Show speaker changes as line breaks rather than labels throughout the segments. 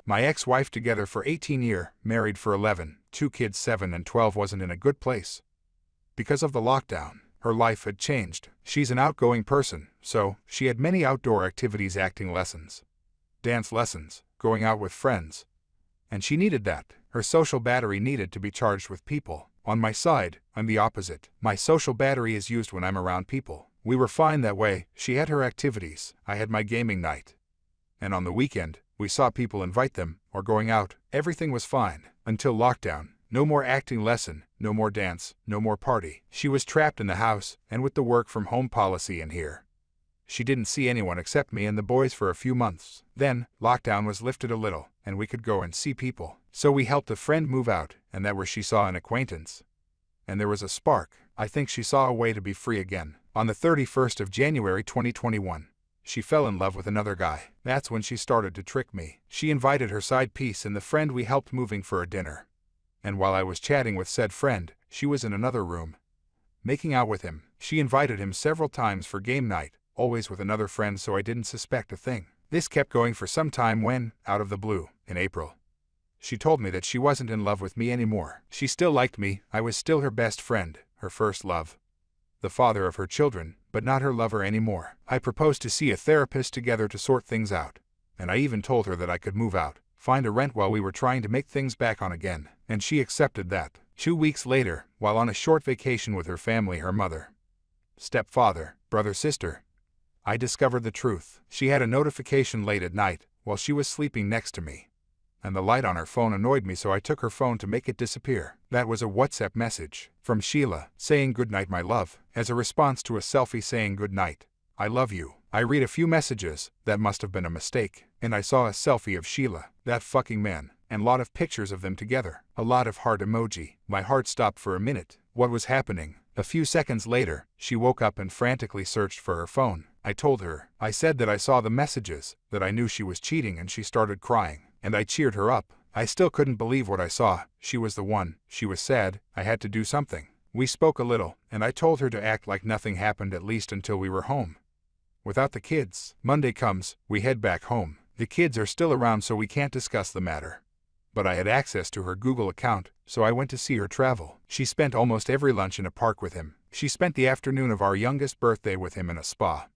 My ex-wife together for 18 years, married for 11, 2 kids 7 and 12 wasn't in a good place. Because of the lockdown, her life had changed. She's an outgoing person, so she had many outdoor activities, acting lessons, dance lessons, going out with friends. And she needed that. Her social battery needed to be charged with people. On my side, I'm the opposite. My social battery is used when I'm around people. We were fine that way. She had her activities, I had my gaming night. And on the weekend, we saw people, invite them, or going out. Everything was fine. Until lockdown. No more acting lesson, no more dance, no more party. She was trapped in the house, and with the work from home policy in here, she didn't see anyone except me and the boys for a few months. Then, lockdown was lifted a little, and we could go and see people. So we helped a friend move out, and that where she saw an acquaintance. And there was a spark. I think she saw a way to be free again. On the 31st of January 2021, she fell in love with another guy. That's when she started to trick me. She invited her side piece and the friend we helped moving for a dinner. And while I was chatting with said friend, she was in another room, making out with him. She invited him several times for game night, always with another friend, so I didn't suspect a thing. This kept going for some time when, out of the blue, in April, she told me that she wasn't in love with me anymore. She still liked me, I was still her best friend, her first love, the father of her children, but not her lover anymore. I proposed to see a therapist together to sort things out, and I even told her that I could move out, find a rent while we were trying to make things back on again, and she accepted that. 2 weeks later, while on a short vacation with her family, her mother, stepfather, brother, sister, I discovered the truth. She had a notification late at night, while she was sleeping next to me, and the light on her phone annoyed me, so I took her phone to make it disappear. That was a WhatsApp message from Sheila, saying "Good night, my love," as a response to a selfie saying "Good night, I love you." I read a few messages, that must have been a mistake, and I saw a selfie of Sheila, that fucking man, and lot of pictures of them together, a lot of heart emoji. My heart stopped for a minute. What was happening? A few seconds later, she woke up and frantically searched for her phone. I told her. I said that I saw the messages, that I knew she was cheating, and she started crying, and I cheered her up. I still couldn't believe what I saw. She was the one. She was sad. I had to do something. We spoke a little, and I told her to act like nothing happened, at least until we were home without the kids. Monday comes, we head back home. The kids are still around, so we can't discuss the matter. But I had access to her Google account, so I went to see her travel. She spent almost every lunch in a park with him. She spent the afternoon of our youngest birthday with him in a spa.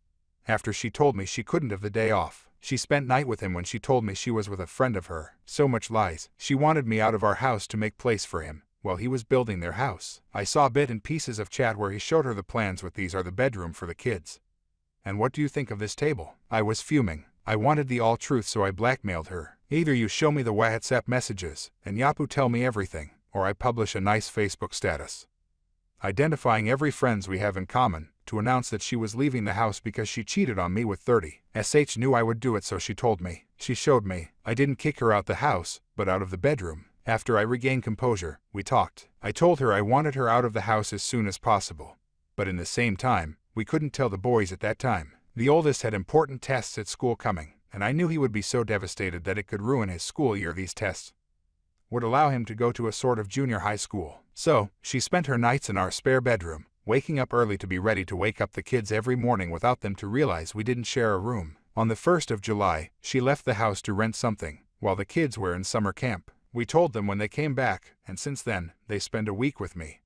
After she told me she couldn't have the day off, she spent night with him when she told me she was with a friend of her. So much lies. She wanted me out of our house to make place for him, while he was building their house. I saw bit and pieces of chat where he showed her the plans with "These are the bedroom for the kids. And what do you think of this table?" I was fuming. I wanted the all truth, so I blackmailed her. Either you show me the WhatsApp messages, and Yapu tell me everything, or I publish a nice Facebook status, identifying every friends we have in common, to announce that she was leaving the house because she cheated on me with 30. Knew I would do it, so she told me. She showed me. I didn't kick her out the house, but out of the bedroom. After I regained composure, we talked. I told her I wanted her out of the house as soon as possible. But in the same time, we couldn't tell the boys at that time. The oldest had important tests at school coming, and I knew he would be so devastated that it could ruin his school year. These tests would allow him to go to a sort of junior high school. So, she spent her nights in our spare bedroom, waking up early to be ready to wake up the kids every morning without them to realize we didn't share a room. On the 1st of July, she left the house to rent something, while the kids were in summer camp. We told them when they came back, and since then, they spend a week with me.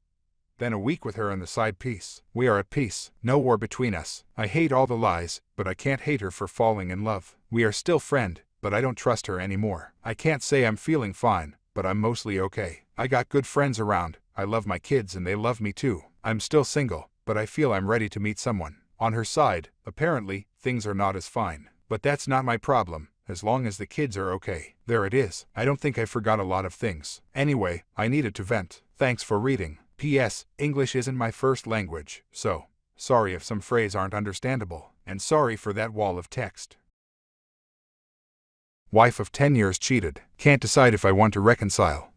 Then a week with her and the side piece. We are at peace. No war between us. I hate all the lies, but I can't hate her for falling in love. We are still friend, but I don't trust her anymore. I can't say I'm feeling fine, but I'm mostly okay. I got good friends around. I love my kids and they love me too. I'm still single, but I feel I'm ready to meet someone. On her side, apparently, things are not as fine. But that's not my problem, as long as the kids are okay. There it is. I don't think I forgot a lot of things. Anyway, I needed to vent. Thanks for reading. P.S. English isn't my first language, so sorry if some phrases aren't understandable, and sorry for that wall of text. Wife of 10 years cheated. Can't decide if I want to reconcile.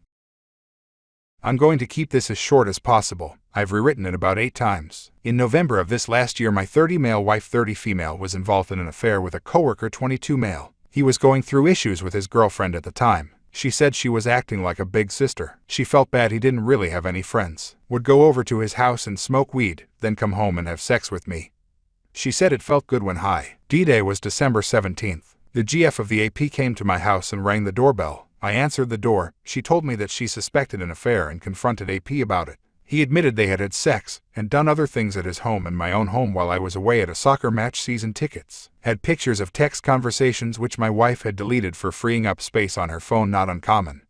I'm going to keep this as short as possible. I've rewritten it about 8 times. In November of this last year, my 30 male wife 30 female was involved in an affair with a coworker 22 male. He was going through issues with his girlfriend at the time. She said she was acting like a big sister. She felt bad he didn't really have any friends. Would go over to his house and smoke weed, then come home and have sex with me. She said it felt good when high. D-Day was December 17th. The GF of the AP came to my house and rang the doorbell. I answered the door. She told me that she suspected an affair and confronted AP about it. He admitted they had had sex and done other things at his home and my own home while I was away at a soccer match. Season tickets had pictures of text conversations which my wife had deleted for freeing up space on her phone. Not uncommon.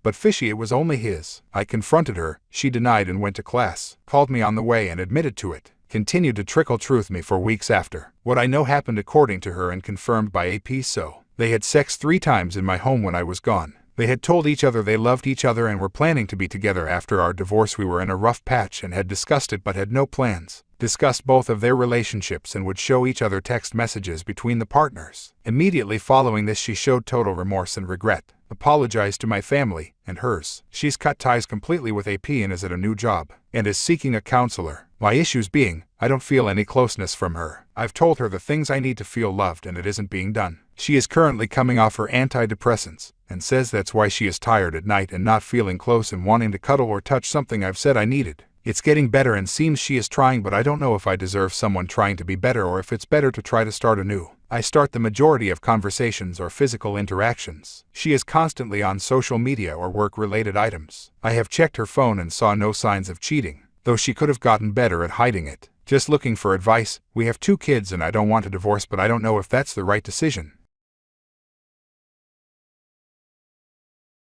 But fishy, it was only his. I confronted her. She denied and went to class, called me on the way and admitted to it. Continued to trickle truth me for weeks after. What I know happened according to her and confirmed by AP. So they had sex 3 times in my home when I was gone. They had told each other they loved each other and were planning to be together after our divorce. We were in a rough patch and had discussed it but had no plans. Discussed both of their relationships and would show each other text messages between the partners. Immediately following this, she showed total remorse and regret. Apologized to my family and hers. She's cut ties completely with AP and is at a new job and is seeking a counselor. My issues being, I don't feel any closeness from her. I've told her the things I need to feel loved and it isn't being done. She is currently coming off her antidepressants and says that's why she is tired at night and not feeling close and wanting to cuddle or touch, something I've said I needed. It's getting better and seems she is trying, but I don't know if I deserve someone trying to be better or if it's better to try to start anew. I start the majority of conversations or physical interactions. She is constantly on social media or work-related items. I have checked her phone and saw no signs of cheating, though she could have gotten better at hiding it. Just looking for advice. We have 2 kids and I don't want a divorce, but I don't know if that's the right decision.